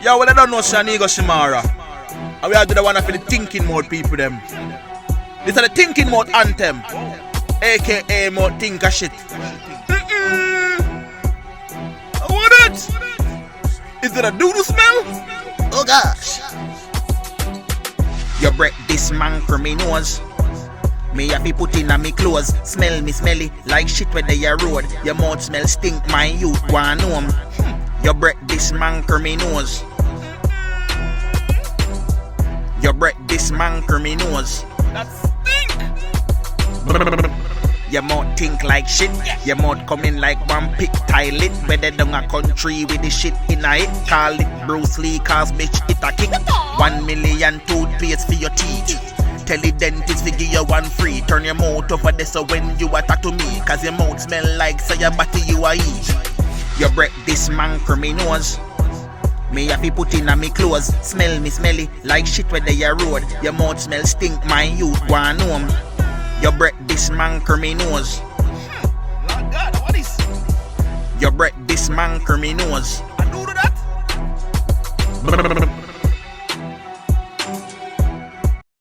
Yo, well, I don't know, sir, Negus Imara. And we are do the one for the thinking mode people, them. This is the thinking mode anthem. AKA mode thinker shit. What it? Is it a doodle smell? Oh gosh. You break this man from me nose. Me have to put in a me clothes. Smell me smelly like shit where they a road. Your mouth smell stink, my youth wanna know 'em. You break this man from me nose. You break this man from me nose. That stink. Your mouth think like shit. Your mouth coming like one pick toilet. Whether down a country with the shit in it. Call it Bruce Lee, cause bitch it a kick. 1 million toothpaste for your teeth. Tell the dentist to give you one free. Turn your mouth over there so when you attack to me. Cause your mouth smell like say your body you a eat. You break this man from me nose. Me have to put in a me clothes. Smell me smelly like shit where they a road. Your mouth smell stink, my youth wanna know 'em. You break this man from me nose. Lord God, what is? You break this man from me nose. I do that?